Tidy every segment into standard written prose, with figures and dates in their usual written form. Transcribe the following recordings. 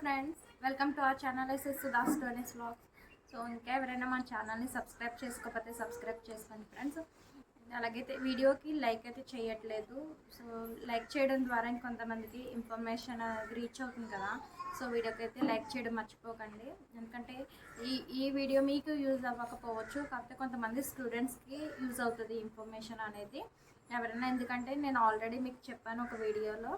Friends, welcome to our channel Sudha stories vlogs. So ఇంకా ఎవరైనా మన ఛానల్ని సబ్స్క్రైబ్ చేసుకోకపోతే సబ్స్క్రైబ్ చేసుకోండి ఫ్రెండ్స్. అలాగైతే వీడియోకి లైక్ అయితే చేయట్లేదు. సో లైక్ చేయడం ద్వారా ఇంకొంతమందికి ఇన్ఫర్మేషన్ రీచ్ అవుతుంది కదా. సో వీడియోకి అయితే లైక్ చేయడం మర్చిపోకండి. ఎందుకంటే ఈ వీడియో మీకు యూజ్ అవ్వకపోవచ్చు, కాకపోతే కొంతమంది స్టూడెంట్స్కి యూజ్ అవుతుంది ఇన్ఫర్మేషన్ అనేది. ఎవరైనా, ఎందుకంటే నేను ఆల్రెడీ మీకు చెప్పాను ఒక వీడియోలో.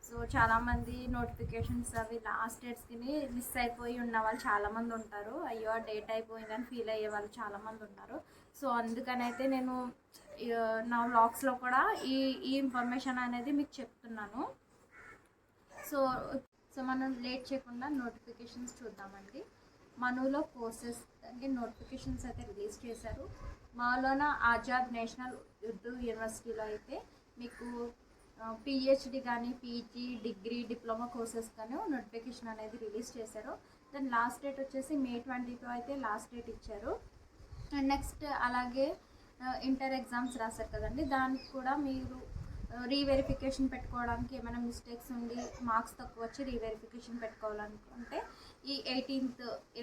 సో చాలామంది నోటిఫికేషన్స్ అవి లాస్ట్ డేట్స్కి మిస్ అయిపోయి ఉన్న వాళ్ళు చాలామంది ఉంటారు. అయ్యో డేట్ అయిపోయిందని ఫీల్ అయ్యే వాళ్ళు చాలామంది ఉన్నారు. సో అందుకనైతే నేను నా వ్లాగ్స్లో కూడా ఈ ఈ ఇన్ఫర్మేషన్ అనేది మీకు చెప్తున్నాను. సో సో మనం లేట్ చేయకుండా నోటిఫికేషన్స్ చూద్దామండి. మనలో కోర్సెస్ నోటిఫికేషన్స్ అయితే రిలీజ్ చేశారు. మాలోన ఆజాద్ నేషనల్ ఉర్దూ యూనివర్సిటీలో అయితే మీకు పిహెచ్డి కానీ పీజీ డిగ్రీ డిప్లొమా కోర్సెస్ కానీ నోటిఫికేషన్ అనేది రిలీజ్ చేశారు. దాని లాస్ట్ డేట్ వచ్చేసి May 22 అయితే లాస్ట్ డేట్ ఇచ్చారు. అండ్ నెక్స్ట్ అలాగే ఇంటర్ ఎగ్జామ్స్ రాశారు కదండి, దానికి కూడా మీరు రీవెరిఫికేషన్ పెట్టుకోవడానికి ఏమైనా మిస్టేక్స్ ఉండి మార్క్స్ తక్కువ వచ్చి రీవెరిఫికేషన్ పెట్టుకోవాలనుకుంటే ఈ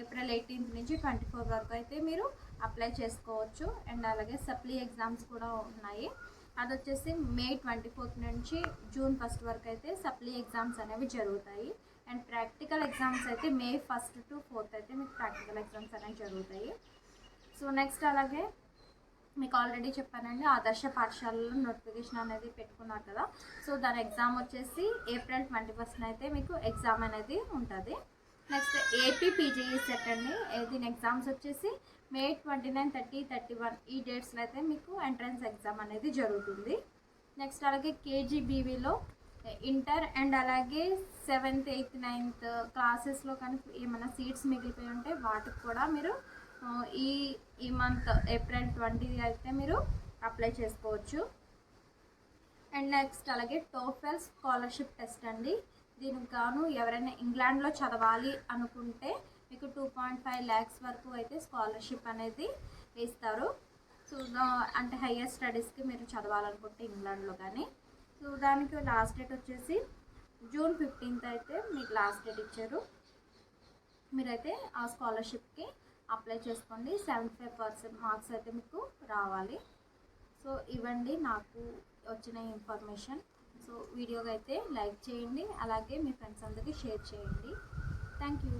ఏప్రిల్ 18 నుంచి 24 వరకు అయితే మీరు అప్లై చేసుకోవచ్చు. అండ్ అలాగే సప్లీ ఎగ్జామ్స్ కూడా ఉన్నాయి. అది వచ్చేసి May 24 నుంచి June 1 వరకు అయితే సప్లీ ఎగ్జామ్స్ అనేవి జరుగుతాయి. అండ్ ప్రాక్టికల్ ఎగ్జామ్స్ అయితే May 1 to 4 అయితే మీకు ప్రాక్టికల్ ఎగ్జామ్స్ అనేవి జరుగుతాయి. సో నెక్స్ట్ అలాగే మీకు ఆల్రెడీ చెప్పానండి, ఆదర్శ పాఠశాలలో నోటిఫికేషన్ అనేది పెట్టుకున్నారు కదా. సో దాని ఎగ్జామ్ వచ్చేసి April 21 అయితే మీకు ఎగ్జామ్ అనేది ఉంటుంది. నెక్స్ట్ ఏపీ పీజీఈ సెట్ అండి, దీని ఎగ్జామ్స్ వచ్చేసి May 29, 30, 31 ఈ డేట్స్లో అయితే మీకు ఎంట్రన్స్ ఎగ్జామ్ అనేది జరుగుతుంది. నెక్స్ట్ అలాగే కేజీబీవీలో ఇంటర్ అండ్ అలాగే 7th, 8th, 9th క్లాసెస్లో కానీ ఏమైనా సీట్స్ మిగిలిపోయి ఉంటే వాటికి కూడా మీరు ఈ మంత్ April 20 అయితే మీరు అప్లై చేసుకోవచ్చు. అండ్ నెక్స్ట్ అలాగే టోఫెల్ స్కాలర్షిప్ టెస్ట్ అండి, దీనికి గాను ఎవరైనా ఇంగ్లాండ్లో చదవాలి అనుకుంటే మీకు 2.5 lakhs వరకు అయితే స్కాలర్షిప్ అనేది ఇస్తారు. సో అంటే హయ్యర్ స్టడీస్కి మీరు చదవాలనుకుంటే ఇంగ్లాండ్లో కానీ. సో దానికి లాస్ట్ డేట్ వచ్చేసి June 15 అయితే మీకు లాస్ట్ డేట్ ఇచ్చారు. మీరైతే ఆ స్కాలర్షిప్కి అప్లై చేసుకోండి. 75% మార్క్స్ అయితే మీకు రావాలి. సో ఇవ్వండి నాకు వచ్చిన ఇన్ఫర్మేషన్. సో వీడియోకి అయితే లైక్ చేయండి, అలాగే మీ ఫ్రెండ్స్ అందరికీ షేర్ చేయండి. Thank you.